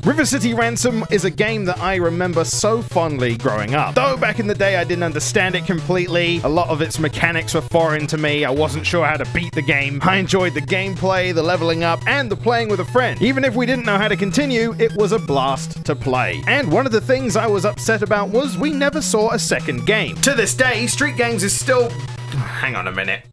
River City Ransom is a game that I remember so fondly growing up. Though back in the day I didn't understand it completely, a lot of its mechanics were foreign to me, I wasn't sure how to beat the game. I enjoyed the gameplay, the leveling up, and the playing with a friend. Even if we didn't know how to continue, it was a blast to play. And one of the things I was upset about was we never saw a second game. To this day, Street Gangs is still... Hang on a minute.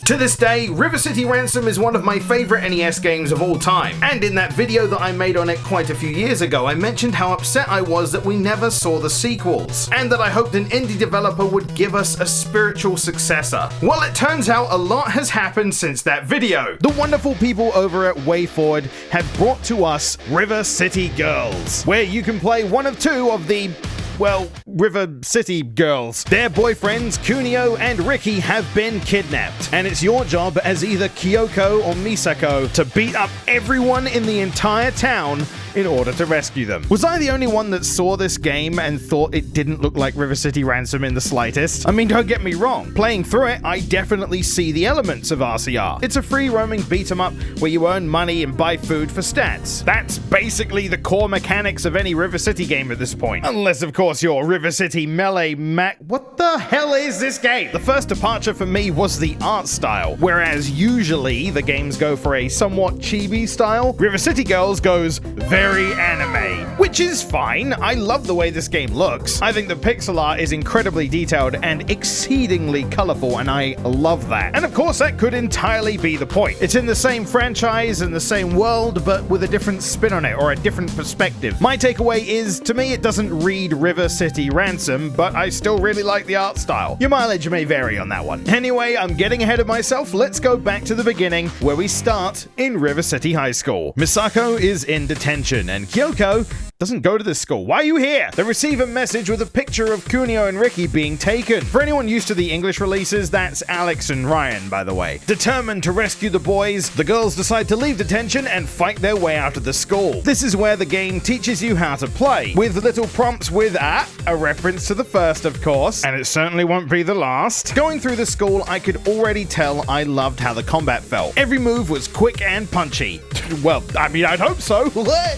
To this day, River City Ransom is one of my favorite NES games of all time, and in that video that I made on it quite a few years ago, I mentioned how upset I was that we never saw the sequels, and that I hoped an indie developer would give us a spiritual successor. Well, it turns out a lot has happened since that video. The wonderful people over at WayForward have brought to us River City Girls, where you can play one of two of the... well, River City girls. Their boyfriends, Kunio and Ricky, have been kidnapped, and it's your job as either Kyoko or Misako to beat up everyone in the entire town in order to rescue them. Was I the only one that saw this game and thought it didn't look like River City Ransom in the slightest? I mean, don't get me wrong, playing through it, I definitely see the elements of RCR. It's a free-roaming beat-em-up where you earn money and buy food for stats. That's basically the core mechanics of any River City game at this point. Unless, of course, you're River City Melee Mac... What the hell is this game? The first departure for me was the art style. Whereas usually the games go for a somewhat chibi style, River City Girls goes very anime, which is fine. I love the way this game looks. I think the pixel art is incredibly detailed and exceedingly colorful, and I love that. And of course, that could entirely be the point. It's in the same franchise and the same world, but with a different spin on it, or a different perspective. My takeaway is, to me, it doesn't read River City Ransom, but I still really like the art style. Your mileage may vary on that one. Anyway, I'm getting ahead of myself. Let's go back to the beginning, where we start in River City High School. Misako is in detention, and Kyoko doesn't go to this school. Why are you here? They receive a message with a picture of Kunio and Ricky being taken. For anyone used to the English releases, that's Alex and Ryan, by the way. Determined to rescue the boys, the girls decide to leave detention and fight their way out of the school. This is where the game teaches you how to play, with little prompts with a reference to the first, of course, and it certainly won't be the last. Going through the school, I could already tell I loved how the combat felt. Every move was quick and punchy. Well, I mean, I'd hope so.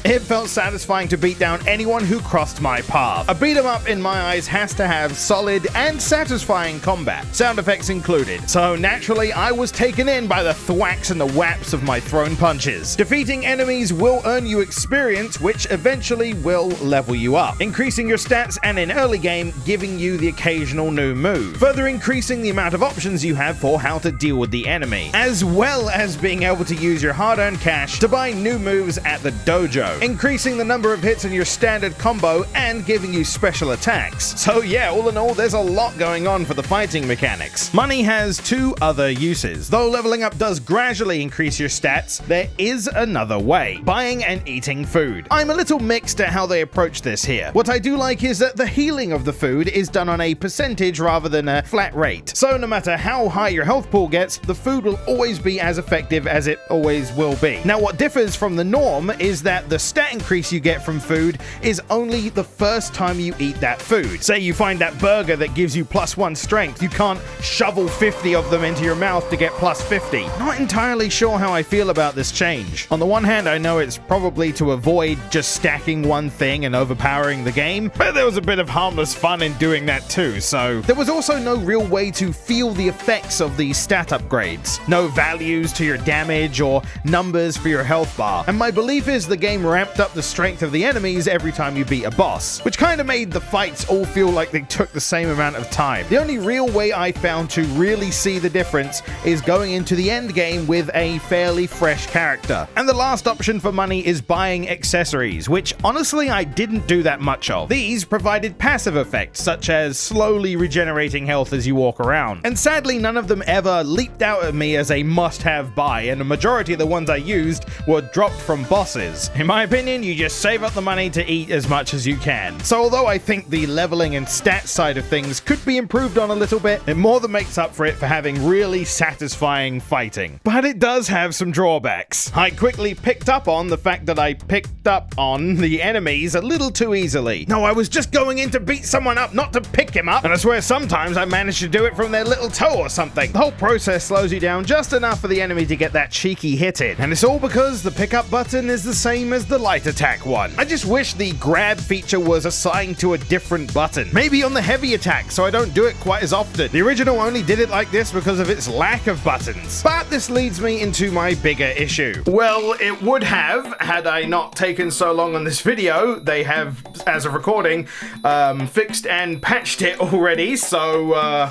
It felt satisfying to beat down anyone who crossed my path. A beat 'em up in my eyes has to have solid and satisfying combat, sound effects included. So naturally, I was taken in by the thwacks and the whaps of my thrown punches. Defeating enemies will earn you experience, which eventually will level you up, increasing your stats and in early game, giving you the occasional new move, further increasing the amount of options you have for how to deal with the enemy, as well as being able to use your hard-earned cash to buy new moves at the dojo, increasing the number of hits in your standard combo and giving you special attacks. So yeah, all in all, there's a lot going on for the fighting mechanics. Money has two other uses. Though leveling up does gradually increase your stats, there is another way: buying and eating food. I'm a little mixed at how they approach this here. What I do like is that the healing of the food is done on a percentage rather than a flat rate. So no matter how high your health pool gets, the food will always be as effective as it always will be. Now, what differs from the norm is that the stat increase you get from food is only the first time you eat that food. Say you find that burger that gives you +1 strength, you can't shovel 50 of them into your mouth to get +50. Not entirely sure how I feel about this change. On the one hand, I know it's probably to avoid just stacking one thing and overpowering the game, but there was a bit of harmless fun in doing that too, so there was also no real way to feel the effects of these stat upgrades. No values to your damage or numbers for your health bar, and my belief is the game ramped up the strength of the enemies every time you beat a boss, which kind of made the fights all feel like they took the same amount of time. The only real way I found to really see the difference is going into the end game with a fairly fresh character. And the last option for money is buying accessories, which honestly I didn't do that much of. These provided passive effects, such as slowly regenerating health as you walk around. And sadly, none of them ever leaped out at me as a must-have buy, and a majority of the ones I used were dropped from bosses. In my opinion, you just save up the money to eat as much as you can. So although I think the leveling and stats side of things could be improved on a little bit, it more than makes up for it for having really satisfying fighting. But it does have some drawbacks. I quickly picked up on the fact that I picked up on the enemies a little too easily. No, I was just going in to beat someone up, not to pick him up, and I swear sometimes I managed to do it from their little toe or something. The whole process slows you down just enough for the enemy to get that cheeky hit in, and it's all because the pickup button is the same as the light attack one. I just wish the grab feature was assigned to a different button, maybe on the heavy attack, so I don't do it quite as often. The original only did it like this because of its lack of buttons. But this leads me into my bigger issue. Well, it would have, had I not taken so long on this video. They have, as of recording, fixed and patched it already, so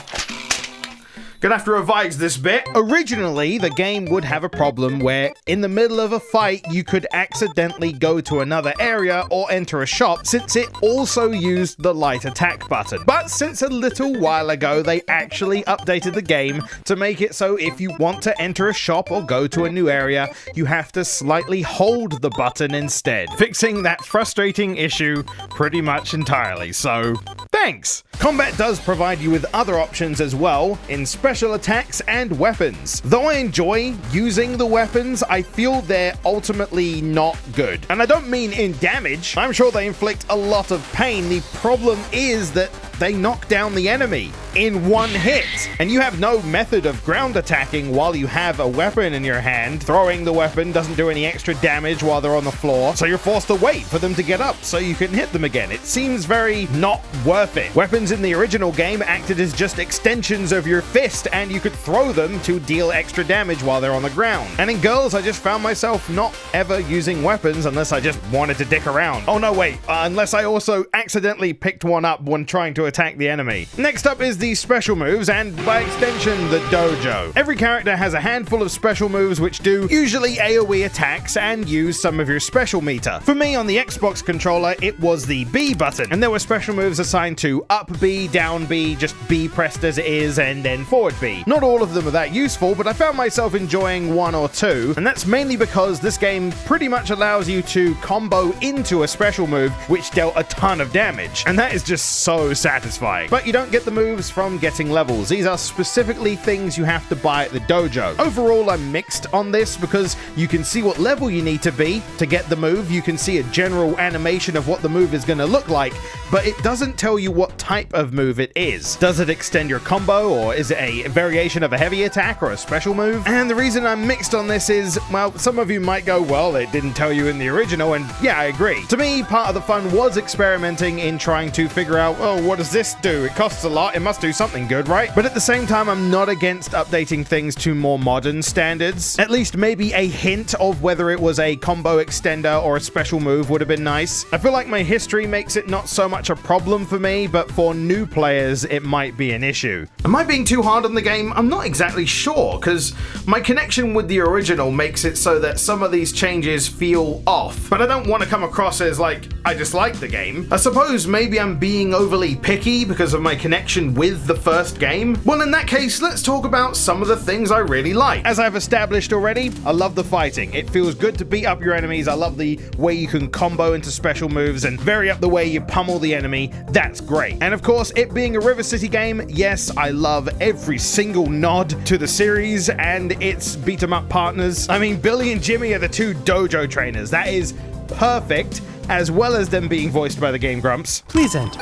gonna have to revise this bit. Originally, the game would have a problem where in the middle of a fight, you could accidentally go to another area or enter a shop, since it also used the light attack button. But since a little while ago, they actually updated the game to make it so if you want to enter a shop or go to a new area, you have to slightly hold the button instead, fixing that frustrating issue pretty much entirely. So, thanks! Combat does provide you with other options as well, in special attacks and weapons. Though I enjoy using the weapons, I feel they're ultimately not good. And I don't mean in damage. I'm sure they inflict a lot of pain. The problem is that they knock down the enemy in one hit, and you have no method of ground attacking while you have a weapon in your hand. Throwing the weapon doesn't do any extra damage while they're on the floor, so you're forced to wait for them to get up so you can hit them again. It seems very not worth it. Weapons in the original game acted as just extensions of your fist, and you could throw them to deal extra damage while they're on the ground. And in Girls, I just found myself not ever using weapons unless I just wanted to dick around. Oh no, wait, unless I also accidentally picked one up when trying to attack the enemy. Next up is the special moves, and by extension, the dojo. Every character has a handful of special moves which do usually AoE attacks and use some of your special meter. For me, on the Xbox controller, it was the B button, and there were special moves assigned to up B, down B, just B pressed as it is, and then forward B. Not all of them are that useful, but I found myself enjoying one or two, and that's mainly because this game pretty much allows you to combo into a special move which dealt a ton of damage, and that is just so satisfying. But you don't get the moves from getting levels. These are specifically things you have to buy at the dojo. Overall, I'm mixed on this because you can see what level you need to be to get the move. You can see a general animation of what the move is going to look like, but it doesn't tell you what type of move it is. Does it extend your combo, or is it a variation of a heavy attack or a special move? And the reason I'm mixed on this is, well, some of you might go, well, it didn't tell you in the original, and yeah, I agree. To me, part of the fun was experimenting in trying to figure out, oh, what does this do? It costs a lot, it must do something good, right? But at the same time, I'm not against updating things to more modern standards. At least maybe a hint of whether it was a combo extender or a special move would have been nice. I feel like my history makes it not so much a problem for me, but for new players, it might be an issue. Am I being too hard on the game? I'm not exactly sure, because my connection with the original makes it so that some of these changes feel off, but I don't want to come across as like I dislike the game. I suppose maybe I'm being overly picky because of my connection with the first game. Well, in that case, let's talk about some of the things I really like. As I've established already, I love the fighting. It feels good to beat up your enemies. I love the way you can combo into special moves and vary up the way you pummel the enemy. That's great. And of course, it being a River City game, yes, I love every single nod to the series and its beat 'em up partners. I mean, Billy and Jimmy are the two dojo trainers. That is perfect, as well as them being voiced by the Game Grumps. Please enter.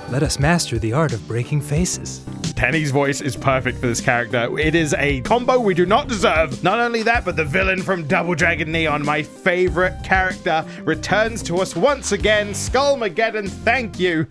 Let us master the art of breaking faces. Penny's voice is perfect for this character. It is a combo we do not deserve. Not only that, but the villain from Double Dragon Neon, my favorite character, returns to us once again. Skullmageddon, thank you.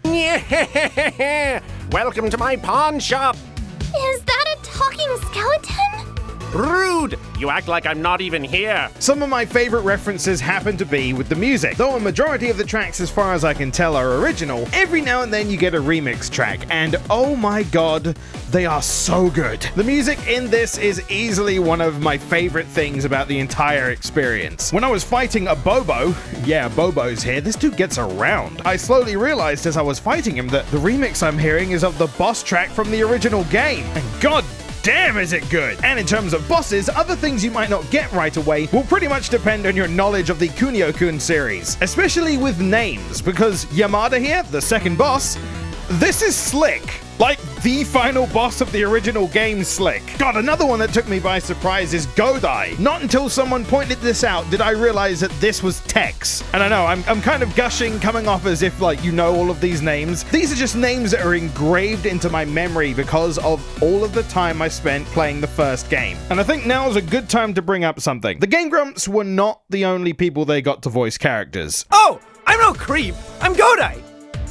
Welcome to my pawn shop. Is that a talking skeleton? Rude! You act like I'm not even here. Some of my favorite references happen to be with the music. Though a majority of the tracks, as far as I can tell, are original, every now and then you get a remix track, and oh my god, they are so good. The music in this is easily one of my favorite things about the entire experience. When I was fighting a Bobo, yeah, Bobo's here, this dude gets around. I slowly realized as I was fighting him that the remix I'm hearing is of the boss track from the original game. And god damn is it good! And in terms of bosses, other things you might not get right away will pretty much depend on your knowledge of the Kunio-kun series, especially with names, because Yamada here, the second boss, this is Slick. Like, the final boss of the original game, Slick. God, another one that took me by surprise is Godai. Not until someone pointed this out did I realize that this was Tex. And I know, I'm kind of gushing, coming off as if, like, you know all of these names. These are just names that are engraved into my memory because of all of the time I spent playing the first game. And I think now is a good time to bring up something. The Game Grumps were not the only people they got to voice characters. Oh, I'm no creep. I'm Godai.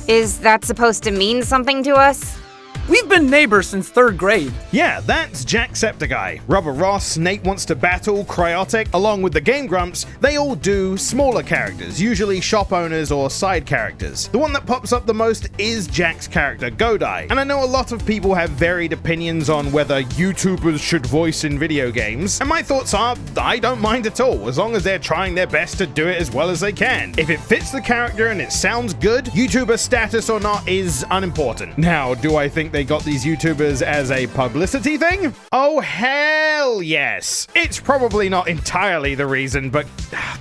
Is that supposed to mean something to us? We've been neighbors since 3rd grade. Yeah, that's Jacksepticeye, Rubber Ross, Nate Wants to Battle, Cryotic. Along with the Game Grumps, they all do smaller characters, usually shop owners or side characters. The one that pops up the most is Jack's character, Godai. And I know a lot of people have varied opinions on whether YouTubers should voice in video games, and my thoughts are, I don't mind at all, as long as they're trying their best to do it as well as they can. If it fits the character and it sounds good, YouTuber status or not is unimportant. Now, do I think they got these YouTubers as a publicity thing? Oh, hell yes. It's probably not entirely the reason, but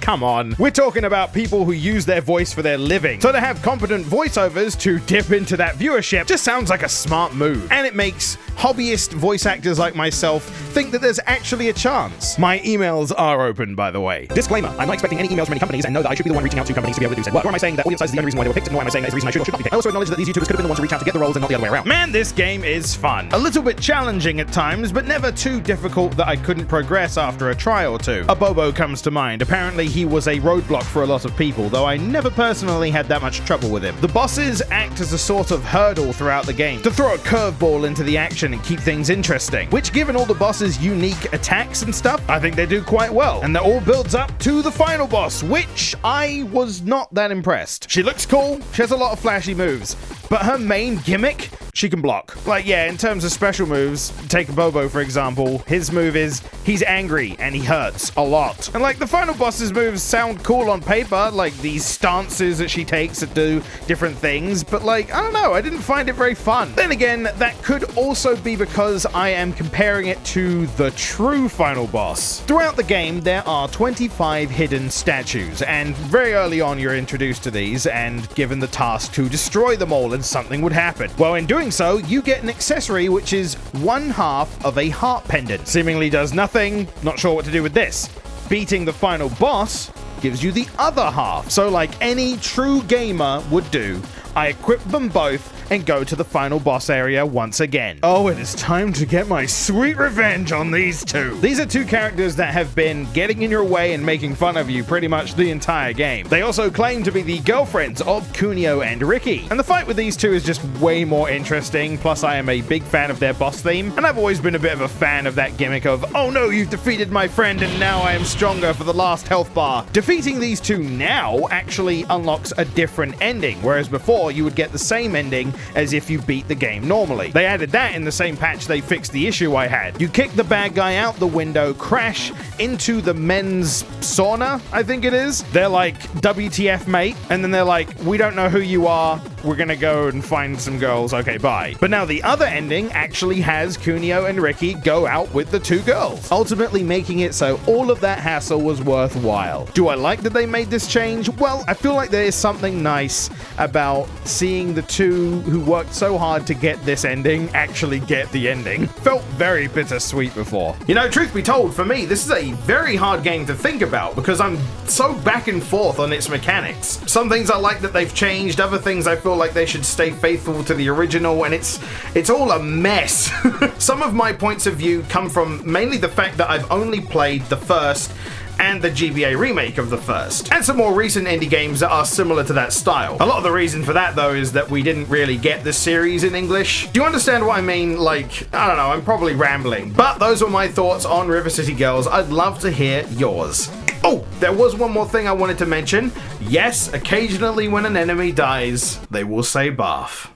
come on. We're talking about people who use their voice for their living. So to have competent voiceovers to dip into that viewership just sounds like a smart move. And it makes hobbyist voice actors like myself think that there's actually a chance. My emails are open, by the way. Disclaimer, I'm not expecting any emails from any companies and know that I should be the one reaching out to companies to be able to do said work. Nor am I saying that audience size is the only reason why they were picked, nor am I saying that is the reason I should or should not be picked. I also acknowledge that these YouTubers could have been the ones to reach out to get the roles and not the other way around. Man, this game is fun. A little bit challenging at times, but never too difficult that I couldn't progress after a try or two. Abobo comes to mind. Apparently he was a roadblock for a lot of people, though I never personally had that much trouble with him. The bosses act as a sort of hurdle throughout the game to throw a curveball into the action and keep things interesting, which given all the bosses' unique attacks and stuff, I think they do quite well. And that all builds up to the final boss, which I was not that impressed. She looks cool, she has a lot of flashy moves, but her main gimmick, she can block. Like, yeah, in terms of special moves, take Bobo for example, his move is he's angry and he hurts a lot. And like the final boss's moves sound cool on paper, like these stances that she takes that do different things, but like, I don't know, I didn't find it very fun. Then again, that could also be because I am comparing it to the true final boss. Throughout the game, there are 25 hidden statues, and very early on you're introduced to these and given the task to destroy them all and something would happen. Well, in doing so, you get an accessory which is 1/2 of a heart pendant. Seemingly does nothing, not sure what to do with this. Beating the final boss gives you the other half. So like any true gamer would do, I equip them both and go to the final boss area once again. Oh, it is time to get my sweet revenge on these two. These are two characters that have been getting in your way and making fun of you pretty much the entire game. They also claim to be the girlfriends of Kunio and Ricky. And the fight with these two is just way more interesting, plus I am a big fan of their boss theme, and I've always been a bit of a fan of that gimmick of, oh no, you've defeated my friend and now I am stronger for the last health bar. Defeating these two now actually unlocks a different ending, whereas before you would get the same ending as if you beat the game normally. They added that in the same patch they fixed the issue I had. You kick the bad guy out the window, crash into the men's sauna, I think it is. They're like, WTF mate, and then they're like, we don't know who you are, we're gonna go and find some girls, okay bye. But now the other ending actually has Kunio and Ricky go out with the two girls, ultimately making it so all of that hassle was worthwhile. Do I like that they made this change? Well, I feel like there is something nice about seeing the two who worked so hard to get this ending actually get the ending. Felt very bittersweet before. You know, truth be told, for me, this is a very hard game to think about because I'm so back and forth on its mechanics. Some things I like that they've changed, other things I feel like they should stay faithful to the original, and it's all a mess. Some of my points of view come from mainly the fact that I've only played the first and the GBA remake of the first, and some more recent indie games that are similar to that style. A lot of the reason for that though is that we didn't really get this series in English. Do you understand what I mean? Like, I don't know, I'm probably rambling, but those were my thoughts on River City Girls. I'd love to hear yours. Oh, there was one more thing I wanted to mention. Yes, occasionally when an enemy dies, they will say barf.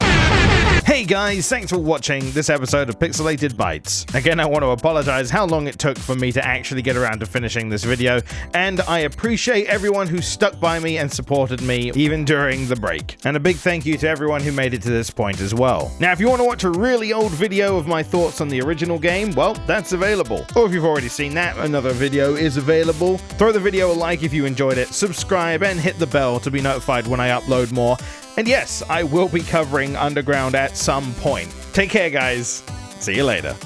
Hey guys, thanks for watching this episode of Pixelated Bytes. Again, I want to apologize how long it took for me to actually get around to finishing this video, and I appreciate everyone who stuck by me and supported me even during the break. And a big thank you to everyone who made it to this point as well. Now, if you want to watch a really old video of my thoughts on the original game, well, that's available. Or if you've already seen that, another video is available. Throw the video a like if you enjoyed it, subscribe, and hit the bell to be notified when I upload more. And yes, I will be covering Underground at some point. Take care, guys. See you later.